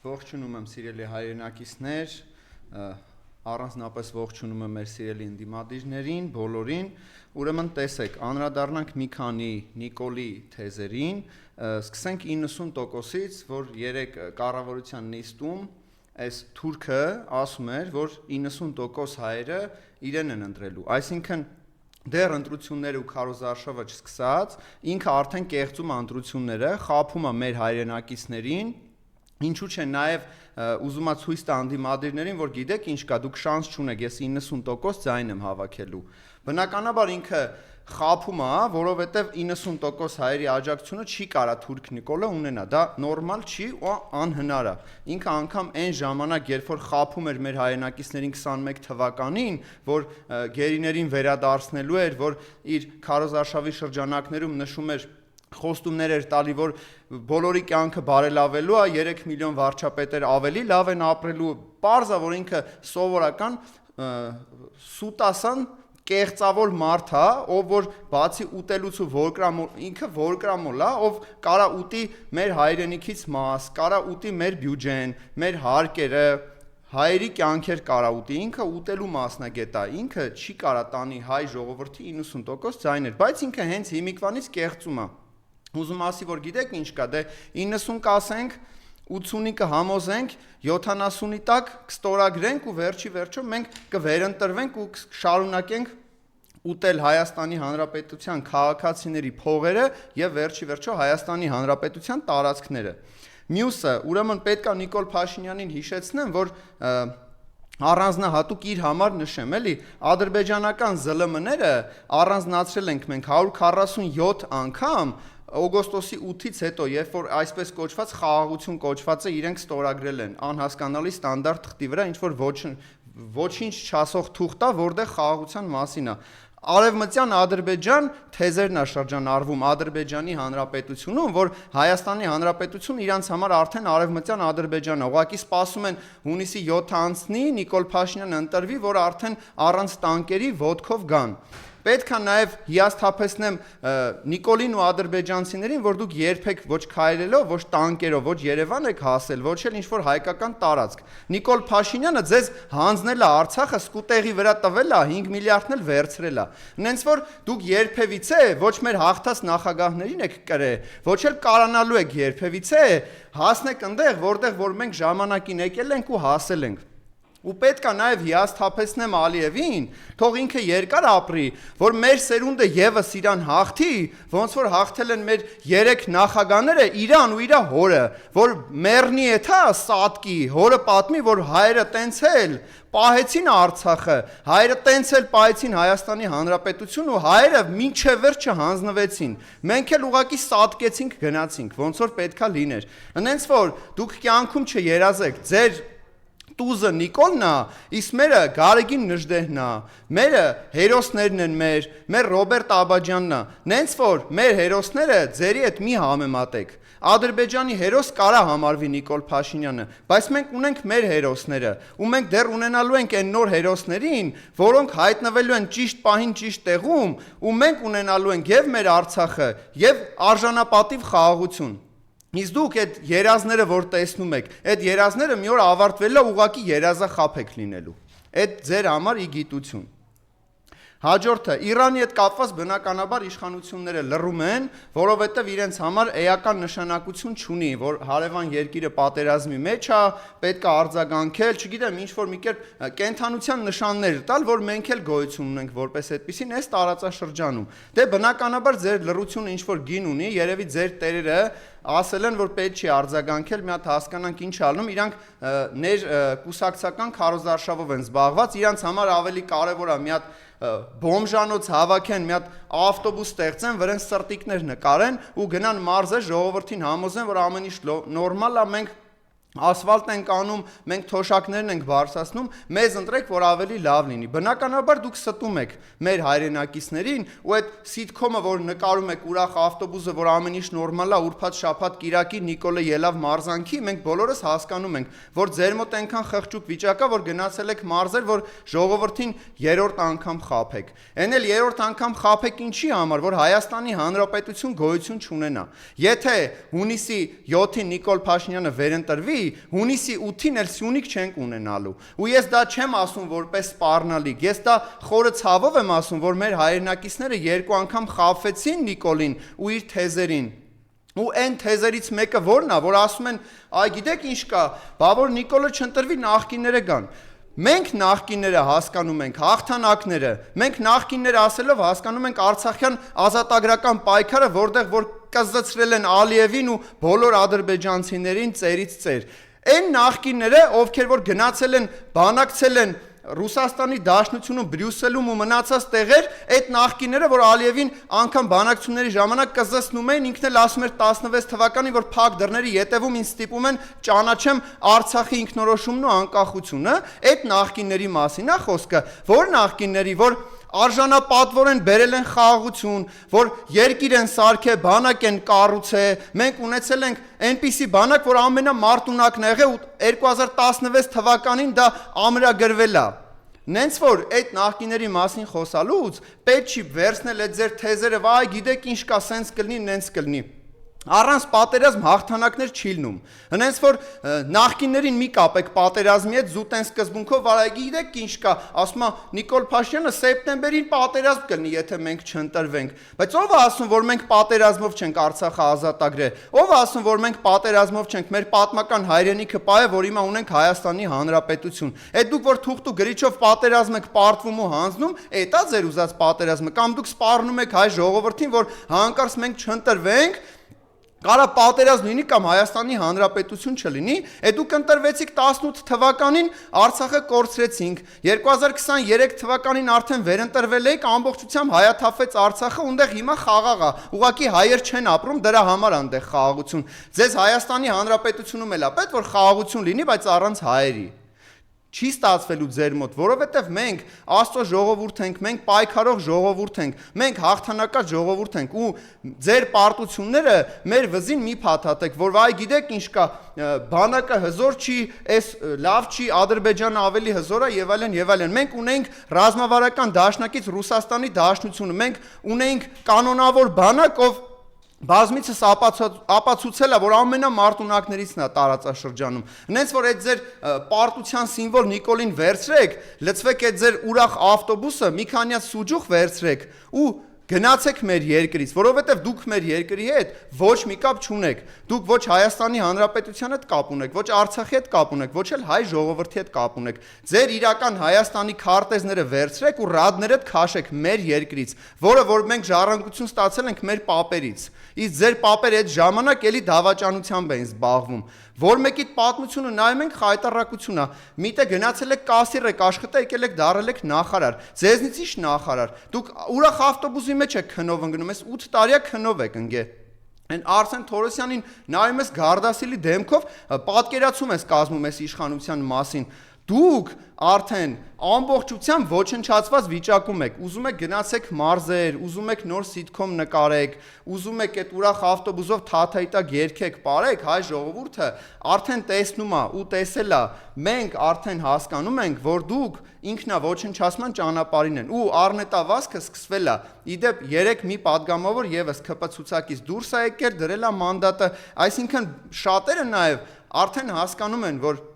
Ողջունում եմ սիրելի հայրենակիցներ, առանձնապես ողջունում եմ մեր սիրելի ընդդիմադիրներին, բոլորին, ուրեմն տեսեք, անդրադառնանք մի քանի Նիկոլի թեզերին, սկսենք 90%-ից, որ երեք կառավարության նիստում այս թուրքը ասում էր, որ 90% հայերը իրեն են ընտրելու, այսինքն դեռ ընտրությունները ու քարոզարշավը չսկսած, ինքը արդեն կեղծում է ընտրությունները, խաբում է մեր հայրենակիցներին. Ինչու՞ չէ նաև ուզում է ցույց տա անդիմադիրներին, որ գիտեք ինչ կա, դուք շանս չունեք, ես 90% ձայն եմ հավաքելու։ Բնականաբար ինքը խաբում է, որովհետև 90% հայերի աջակցությունը չի կարա թուրք Նիկոլը ունենա, դա նորմալ չի ու անհնար է։ Ինքը անգամ այն ժամանակ, երբ որ խաբում էր մեր հայրենակիցներին 21 թվականին, որ գերիներին վերադարձնելու էր, որ իր քարոզարշավի շրջանակներում նշում էր խոստումներ էր տալի, որ բոլորի կյանքը բարելավելու է, 3 միլիոն վարչապետեր ավելի լավ են ապրելու, պարզ է, որ ինքը սովորական սուտասան կեղծավոր մարդ է, ով որ բացի ուտելուց ու ինքը որկրամոլ է, ով կարա ուտի մեր հայրենիքից մաս, կարա ուտի մեր բյուջեն, մեր հարկերը, հայերի կյանքեր կարա ուտի, ինքը ուտելու մասնագետ է, ինքը չի կարա տանի հայ ժողովրդի 90% ձայներ, բայց ինքը հենց հիմիկվանից կեղծում է։ Ուզում ասի, որ գիտեք ինչ կա, դե 90 կասենք, 80-ը համոզենք, 70-ի տակ կստորագրենք ու վերջո մենք կվերընտրվենք ու շարունակենք ուտել Հայաստանի Հանրապետության քաղաքացիների փողերը եւ վերջո Հայաստանի Հանրապետության տարածքները։ Մյուսը, ուրեմն պետք է Նիկոլ Փաշինյանին հիշեցնեմ, որ առանձնահատուկ իր համար նշեմ, էլի, ադրբեջանական ԶԼՄ-ները առանձնացրել ենք մենք 147 անգամ օգոստոսի 8-ից հետո, երբ որ այսպես կոչված խաղաղություն կոչվածը իրենք ստորագրել են անհասկանալի ստանդարտ թղթի վրա, ինչ որ ոչինչ չասող թուղթ է, որտեղ խաղաղության մասին է։ Արևմտյան Ադրբեջան թեզերն է շրջանառվում Ադրբեջանի Հանրապետությունում, որ Հայաստանի Հանրապետություն իրանց համար արդեն Արևմտյան Ադրբեջան է, ուղղակի սպասում են հունիսի 7-ը անցնի, Նիկոլ Փաշինյանը ընտրվի, որ արդեն առանց տանկերի ոտքով գան։ Պետք է նաև հիասթափեցնեմ Նիկոլին ու ադրբեջանցիներին, որ դուք երբեք ոչ քայլելով, ոչ տանկերով, ոչ Երևան եք հասել, ոչ էլ ինչ-որ հայկական տարածք։ Նիկոլ Փաշինյանը ձեզ հանձնել է Արցախը, սկուտեղի վրա տվել է, 5 միլիարդն էլ վերցրել է։ Նենց որ դուք երբևիցե ոչ մեր հաղթած նախագահներին եք կրել, ոչ էլ կարանալու եք երբևիցե հասնեք այնտեղ, որտեղ որ մենք ժամանակին եկել ենք ու հասել ենք։ Ու պետք է նաև հիասթափեցնեմ Ալիևին, թող ինքը երկար ապրի, որ մեր սերունդը եւս իրան հաղթի, ոնց որ հաղթել են մեր 3 նախագահները իրան ու իր հորը, որ մեռնի էթա սատկի, հորը պատմի, որ հայերը տենցել պահեցին Արցախը, հայերը տենցել պահեցին Հայաստանի Հանրապետություն ու հայերը մինչև վերջը հանձնվեցին։ Մենք էլ ուղղակի սատկեցինք, գնացինք, ոնց որ պետքա լիներ։ Հենց որ դուք կյանքում չերազեք, ձեր տուզը Նիկոլն է, իսկ մերը Գարեգին Նժդեհն է, մերը հերոսներն են մեր Ռոբերտ Աբաջյանն է, նենց որ մեր հերոսները ձերի հետ մի համեմատեք, Ադրբեջանի հերոս կարա համարվի Նիկոլ Փաշինյանը, բայց մենք ունենք մեր հերոսները, ու մենք դեռ ունենալու ենք այն նոր հերոսներին, որոնք հայտնվելու են ճիշտ պահին ճիշտ տեղում, ու մենք ունենալու ենք եւ մեր Արցախը, եւ արժանապատիվ խաղաղություն։ Իսկ դուք այդ երազները, որ տեսնում եք, այդ երազները մի օր ավարտվելը ուղղակի երազախապ եք լինելու։ Այդ ձեր համար ի գիտություն։ Հաջորդը Իրանի հետ կապված բնականաբար իշխանությունները լռում են, որովհետև իրենց համար էական նշանակություն չունի, որ հարևան երկիրը պատերազմի մեջ է, պետք է արձագանքել, չգիտեմ, ինչ որ մի կերպ կենթանության նշաններ տալ, որ մենք էլ գոյություն ունենք որպես այդպեսին այս տարածաշրջանում։ Դե բնականաբար ձեր լռությունը ինչ որ գին ունի, երևի ձեր տերերը ասել են, որ պետք չի արձագանքել, մի հատ հասկանանք ինչ ալնում, իրանք ներ կուսակցական քարոզարշավով են զբաղված, իրանց համար ավելի կարևոր է մի հատ բոմժանոց հավաքեն, մի հատ ավտոբուս ստեղծեն, վրան սրտիկներ նկարեն ու գնան մարզեր ժողովրդին համոզեն, որ ամեն ինչ նորմալ է, մենք ասֆալտ ենք անում, մենք թոշակներն ենք բարձրացնում, մեզ ընտրեք, որ ավելի լավ լինի։ Բնականաբար դուք ստում եք մեր հայրենակիցներին ու այդ սիթքոմը, որ նկարում եք ուրախ ավտոբուսը, որ ամեն ինչ նորմալ է, ուրբաթ շաբաթ կիրակի Նիկոլը ելավ մարզանքի, մենք բոլորս հասկանում ենք, որ ձեր մոտ այնքան խղճուկ վիճակ է, որ գնացել եք մարզեր, որ ժողովրդին երրորդ անգամ խաբեք։ Էն էլ երրորդ անգամ խաբեք ինչի համար, որ Հայաստանի Հանրապետություն գոյություն չունենա։ Եթե հունիսի 7-ին Նիկոլ Փաշինյանը վերընտրվի, էլի, հունիսի 8-ին էլ Սյունիք չենք ունենալու։ Ու ես դա չեմ ասում որպես սպառնալիք, ես դա խորը ցավով եմ ասում, որ մեր հայրենակիցները երկու անգամ խաբվեցին Նիկոլին ու իր թեզերին։ Ու այն թեզերից մեկը որն է, որ ասում են, այ գիտեք ինչ կա, բա որ Նիկոլը չընտրվի, նախկինները գան։ Մենք նախկինները հասկանում ենք հաղթանակները, մենք նախկինները ասելով հասկանում ենք Արցախյան ազատագրական պայքարը, որտեղ որ կզծրել են Ալիևին ու բոլոր ադրբեջանցիներին ծերից ծեր։ Այն նախկինները, ովքեր որ գնացել են, բանակցել են Ռուսաստանի Դաշնությունում, Բրյուսելում ու մնացած տեղեր, այդ նախկինները, որ Ալիևին անգամ բանակցությունների ժամանակ կզսնում էին, ինքն էլ ասում էր 16 թվականին, որ փակ դռների ետևում ինձ ստիպում են ճանաչեմ Արցախի ինքնորոշումն ու անկախությունը, այդ նախկինների մասին է խոսքը, որ նախկինների, որ արժանապատվորեն բերել են խաղաղություն, որ երկիր են սարքե, բանակ են կառուցե, մենք ունեցել ենք այնպիսի բանակ, որ ամենամարտունակն եղե ու 2016 թվականին դա ամրագրվել է։ Նենց որ այդ նախկիների մասին խոսալուց պետք չի վերցնել այդ ձեր թեզերը, վայ գիտեք ինչ կա, սենց կլինի, նենց կլինի։ Առանց պատերազմ հաղթանակներ չի լինում։ Հենց որ նախկիններին մի կապեք պատերազմի հետ զուտեն սկզբունքով, վարայ գիտեք ինչ կա, ասում է Նիկոլ Փաշինյանը սեպտեմբերին պատերազմ կլինի, եթե մենք չընտրվենք։ Բայց ով է ասում, որ մենք պատերազմով չենք Արցախը ազատագրել։ Ով է ասում, որ մենք պատերազմով չենք, մեր պատմական հայրենիքը պայ է, որ հիմա ունենք Հայաստանի Հանրապետություն։ Այդ դուք որ թուղթ ու գրիչով պատերազմ եք պարտվում ու հանձնում, էտա ձեր ուզած պատերազմը, կամ դուք սպառնում եք հայ ժողովրդին, որ հանկարծ մենք չընտրվենք, կարա պատերազմ լինի կամ Հայաստանի Հանրապետություն չլինի, դուք ընտրվեցիք 18 թվականին, Արցախը կորցրեցինք, 2023 թվականին արդեն վերընտրվել եք, ամբողջությամբ հայաթափվեց Արցախը, ունդեղ հիմա խաղաղ է, ուղղակի հայեր չեն ապրում, դրա համար այնտեղ խաղաղություն։ Ձեզ Հայաստանի Հանրապետությունում էլ է պետք որ խաղաղություն լինի, բայց առանց հայերի։ Չի ստացվելու ձեր մոտ, որովհետև մենք Աստծո ժողովուրդ ենք, մենք պայքարող ժողովուրդ ենք, մենք հաղթանակած ժողովուրդ ենք ու ձեր պարտությունները մեր վզին մի փաթաթեք, որ վայ գիտեք ինչ կա, բանակը հզոր չի, այս լավ չի, Ադրբեջանը ավելի հզոր է եւ այլն եւ այլն։ Մենք ունենք ռազմավարական դաշնակից Ռուսաստանի Դաշնությունը, մենք ունենք կանոնավոր բանակ, ով բազմիցս ապացուցել է, որ ամենամարտունակներիցն է տարածաշրջանում։ Հենց որ այդ ձեր պարտության սիմվոլ Նիկոլին վերցրեք, լցվեք այդ ձեր ուրախ ավտոբուսը, մի քանի հատ սուջուխ վերցրեք ու գնացեք մեր երկրից, որովհետև դուք մեր երկրի հետ ոչ մի կապ չունեք։ Դուք ոչ Հայաստանի Հանրապետության հետ կապ ունեք, ոչ Արցախի հետ կապ ունեք, ոչ էլ հայ ժողովրդի հետ կապ ունեք։ Ձեր իրական Հայաստանի քարտեզները վերցրեք ու ռադներդ քաշեք մեր երկրից, որը որ մենք ժառանգություն ստացել ենք մեր պապերից։ Իսկ ձեր պապերը այդ ժամանակ էլի դավաճանությամբ էին զբաղվում։ Որ մեկիդ պատմությունը նայում ենք խայտարակություն է։ Միտը գնացել եք կասիր եք աշխատա, եկել եք դարել եք նախարար։ Ձեզնից ի՞նչ նախարար։ Դուք ուրախ ավտոբուսի մեջ եք քնով ընկնում, ես 8 տարիա քնով եք ընկե։ Այն Արսեն Թորոսյանին նայում ես Գարդասիլի դեմքով, պատկերացում ես կազմում ես իշխանության մասին։ Դուք արդեն ամբողջությամբ ոչնչացված վիճակում եք, ուզում եք գնացեք մարզեր, ուզում եք նոր սիթքոմ նկարեք, ուզում եք այդ ուրախ ավտոբուսով թաթայտակ երգեք, բարեք, հայ ժողովուրդը արդեն տեսնում է ու տեսել է, մենք արդեն հասկանում ենք, որ դուք ինքնաոչնչացման ճանապարհին են ու առնետավազքը սկսվել է։ Իդեպ 3 մի падգամավոր եւս ԿՊ ցուցակից դուրս է եկել, դրել է մանդատը, այսինքն շատերը նաեւ արդեն հասկանում են, որ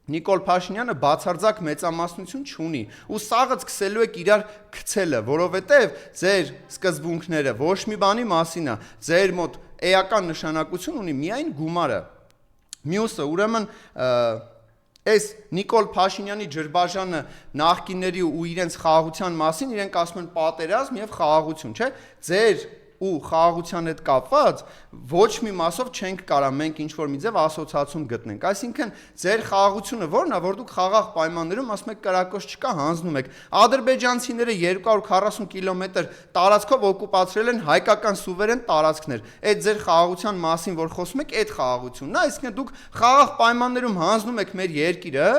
Նիկոլ Փաշինյանը բացարձակ մեծամասնություն չունի ու սաղը սկսելու եք իրար գցելը, որովհետև ձեր սկզբունքները ոչ մի բանի մասին է, ձեր մոտ էական նշանակություն ունի միայն գումարը։ Մյուսը, ուրեմն այս Նիկոլ Փաշինյանի ջրբաժանը նախկինների ու իրենց խաղաղության մասին իրենք ասում են պատերազմ եւ խաղաղություն, չէ՞։ Ձեր ու խաղաղության հետ կապված ոչ մի մասով չենք կարա մենք ինչ որ մի ձև ասոցիացիոն գտնենք։ Այսինքն ձեր խաղաղությունը որն է, որ դուք խաղաղ պայմաններում ասում եք կրակոց չկա, հանձնում եք։ Ադրբեջանցիները 240 կիլոմետր տարածքով օկուպացրել են հայկական սուվերեն տարածքներ։ Այդ ձեր խաղաղության մասին որ խոսում եք, այդ խաղաղությունն է, այսինքն դուք խաղաղ պայմաններում հանձնում եք մեր երկիրը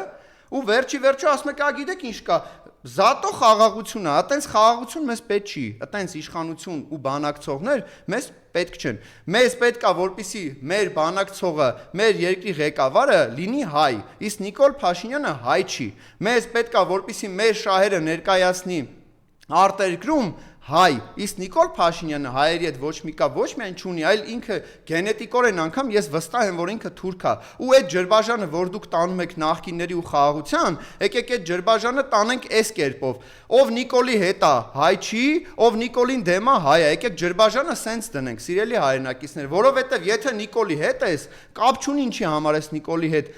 ու վերջի ասում եք, գիտեք ինչ կա, Զատո խաղաղություն է, այտենց խաղաղություն մեզ պետք չի, այտենց իշխանություն ու բանակցողներ մեզ պետք չեն։ Մեզ պետք է, որպեսզի մեր բանակցողը, մեր երկրի ղեկավարը լինի հայ, իսկ Նիկոլ Փաշինյանը հայ չի։ Մեզ պետք է, որպեսզի մեր շահերը ներկայացնի արտերկրում հայ, իսկ Նիկոլ Փաշինյանը հայերի հետ ոչ մի կապ ոչ միայն չունի, այլ ինքը գենետիկորեն անգամ ես վստահ եմ, որ ինքը թուրք է։ Ու այդ ջրբաժանը, որ դուք տանում եք նախկինների ու խաղաղության, եկեք այդ ջրբաժանը տանենք այս կերպով։ Ով Նիկոլի հետ է, հայ չի, ով Նիկոլին դեմ է, հայ է։ Եկեք ջրբաժանը սենց դնենք, սիրելի հայրենակիցներ, որովհետև եթե Նիկոլի հետ ես, կապ չունի ինչի համար ես Նիկոլի հետ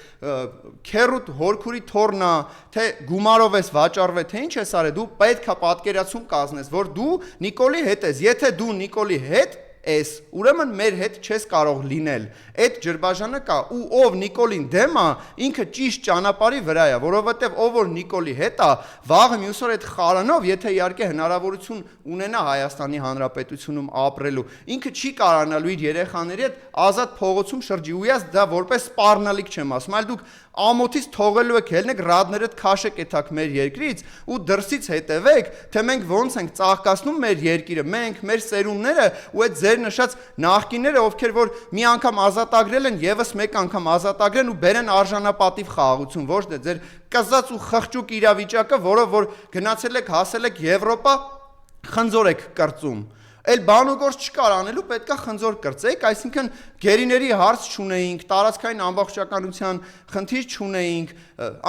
քերուտ հորքուրի թորնա, թե գումարով ես վաճառվել, թե ինչ ես արել, դու պետք է պատկերացում կազմես, որ դու Նիկոլի հետ ես։ Եթե դու Նիկոլի հետ ես, ուրեմն մեր հետ չես կարող լինել։ Այդ ջրբաժանը կա ու ով Նիկոլին դեմ է, ինքը ճիշտ ճանապարհի վրա է, որովհետև ով որ Նիկոլի հետ է, վաղը մյուս օր այդ խարանով, եթե իհարկե հնարավորություն ունենա Հայաստանի Հանրապետությունում ապրելու, ինքը չի կարողանալու իր երեխաների հետ ազատ փողոցում շրջի։ Ու ես դա որպես սպառնալիք չեմ ասում, այլ դուք ամոթից թողելու եք ելնեք ռադներդ քաշեք եթակ մեր երկրից ու դրսից հետևեք, թե մենք ոնց ենք ծաղկացնում մեր երկիրը, մենք, մեր սերունդները ու այդ ձեր նշած նախկինները, ովքեր որ մի անգամ ազատագրել են, եւս մեկ անգամ ազատագրեն ու բերեն արժանապատիվ խաղաղություն, ոչ թե ձեր կզած ու խղճուկ իրավիճակը, որով որ գնացել եք, հասել եք Եվրոպա, խնձոր եք կրծում։ Էլ բան ու գործ չկար անելու, պետքա խնձոր կրծեիք, այսինքն գերիների հարց չունեինք, տարածքային ամբողջականության խնդիր չունեինք,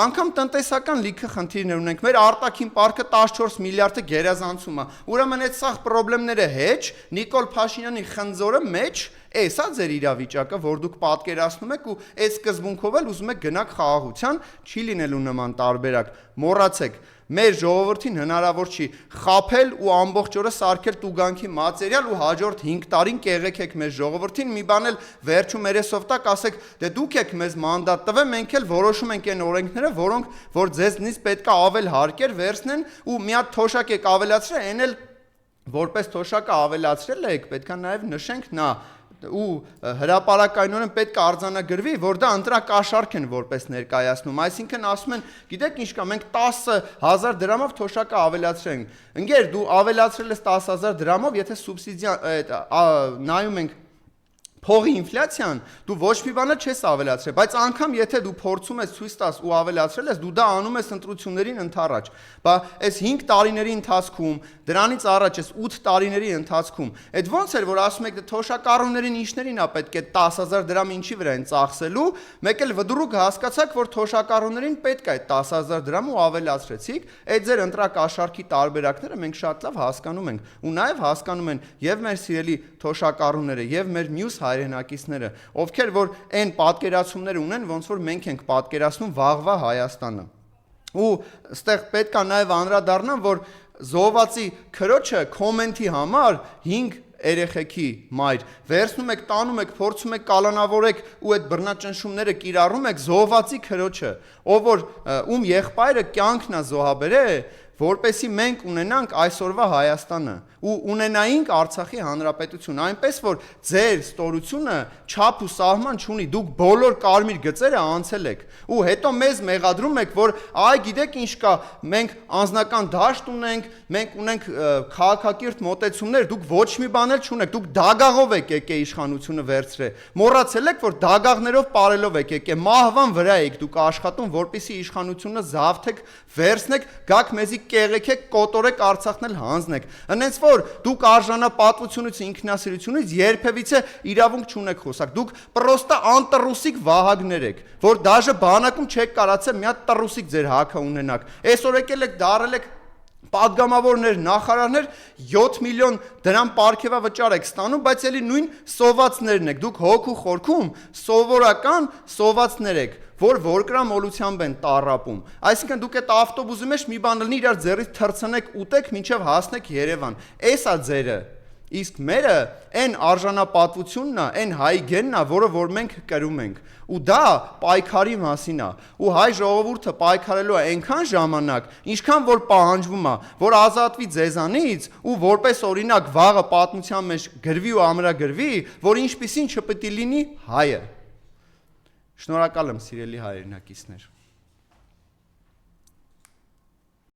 անգամ տնտեսական լիքը խնդիրներ ունենք, մեր արտաքին պարկը 14 միլիարդը գերազանցում է, ուրեմն այդ սաղ պրոբլեմները հեչ, Նիկոլ Փաշինյանի խնձորը մեջ, էսա ձեր իրավիճակը, որ դուք պատկերացնում եք ու այդ սկզբունքով էլ ուզում եք գնաք խաղաղության, չի լինելու նման տարբերակ, մոռացեք, մեր ժողովրդին հնարավոր չի խաբել ու ամբողջ օրը սարքել տուգանքի մատերիալ ու հաջորդ 5 տարին կեղեքեք մեր ժողովրդին, մի բան էլ վերջում երեսով տակ ասեք, դե դուք եք մեզ մանդատ տվել, մենք էլ որոշում ենք այն օրենքները, որոնք որ ձեզնից պետքա ավել հարկեր վերցնեն ու մի հատ թոշակ եք ավելացրել, այն էլ որպես թոշակը ավելացրել եք, պետքա նաև նշենք նա ու հրապարակայնորեն պետք է արձանագրվի, որ դա ընտրակաշառք են որպես ներկայացնում, այսինքն ասում են, գիտեք ինչ կա, մենք 10,000 դրամով թոշակը ավելացրենք, ընկեր դու ավելացրել ես 10,000 դրամով, եթե սուբսիդիա նայում ենք փողի ինֆլյացիան, դու ոչ մի բան չես ավելացրել, բայց անգամ եթե դու փորձում ես ցույց տաս ու ավելացրել ես, դու դա անում ես ընտրություններին ընդառաջ։ Բա այս 5 տարիների ընթացքում, դրանից առաջ այս 8 տարիների ընթացքում, այդ ոնց էր որ ասում եք թոշակառուներին ինչներին է պետք է 10,000 դրամ ինչի վրա են ծախսելու, մեկ էլ վդրուկ հասկացաք, որ թոշակառուներին պետք է 10,000 դրամ ու ավելացրեցիք, այդ ձեր ընտրակաշառքի տարբերակները մենք շատ լավ հասկանում ենք, ու նաև հասկանում են եւ մեր սիրելի թոշակառուները եւ մեր մյուս հայրենակիցները, ովքեր որ այն պատկերացումներ ունեն, ոնց որ մենք ենք պատկերացնում վաղվա Հայաստանը։ Ու այստեղ պետք է նաև անդրադառնամ, որ զոհվածի քրոջը կոմենտի համար 5 երեխեքի մայր, վերցնում եք, տանում եք, փորձում եք կալանավորեք ու այդ բռնաճնշումները կիրառում եք զոհվածի քրոջը, ով որ ում եղբայրը կյանքն է զոհաբերել, որպեսի մենք ունենանք այսօրվա Հայաստանը ու ունենայինք Արցախի Հանրապետություն, այնպես որ ձեր ստորությունը չափ ու սահման չունի, դուք բոլոր կարմիր գծերը անցել եք ու հետո մեզ մեղադրում եք, որ այ գիտեք ինչ կա, մենք անձնական դաշտ ունենք, մենք ունենք քաղաքակիրթ մոտեցումներ, դուք ոչ մի բան էլ չունեք, դուք դագաղով եք եկել իշխանությունը վերցրել, մոռացել եք, որ դագաղներով ապարելով եք եկել, մահվան վրա եք դուք աշխատում, որպեսզի իշխանությունը զավթեք, վերցնեք, գաք մեզի կեղեքեք, կոտորեք, Արցախն էլ հանձնեք։ Հենց որ դուք արժանապատվությունից, ինքնասիրությունից երբևիցե իրավունք չունեք խոսակ։ Դուք պրոստը անտրուսիկ վահագներ եք, որ դաժե բանակում չեք կարացել մի հատ տրուսիկ ձեր հակը ունենաք։ Այսօր եկել եք դարել եք պատգամավորներ, նախարարներ 7 միլիոն դրամ պարգևավճար եք ստանում, բայց ելի նույն սովածներն եք, դուք հոգու խորքում սովորական սովածներ եք, որ կրամոլությամբ են տառապում։ Այսինքն դուք այդ ավտոբուսի մեջ մի բան լինի իրար ձեռից թռցնեք, ուտեք, մինչև հասնեք Երևան։ Էսա ձերը։ Իսկ մերը այն արժանապատվությունն է, այն հայ գենն է, որը որ մենք կրում ենք։ Ու դա պայքարի մասին է։ Ու հայ ժողովուրդը պայքարելու է այնքան ժամանակ, ինչքան որ պահանջվում է, որ ազատվի ձեզանից ու որպես օրինակ վաղը պատմության մեջ գրվի ու ամրագրվի, որ ինչպիսին չպետք է լինի հայը։ Շնորհակալ եմ, սիրելի հայրենակիցներ։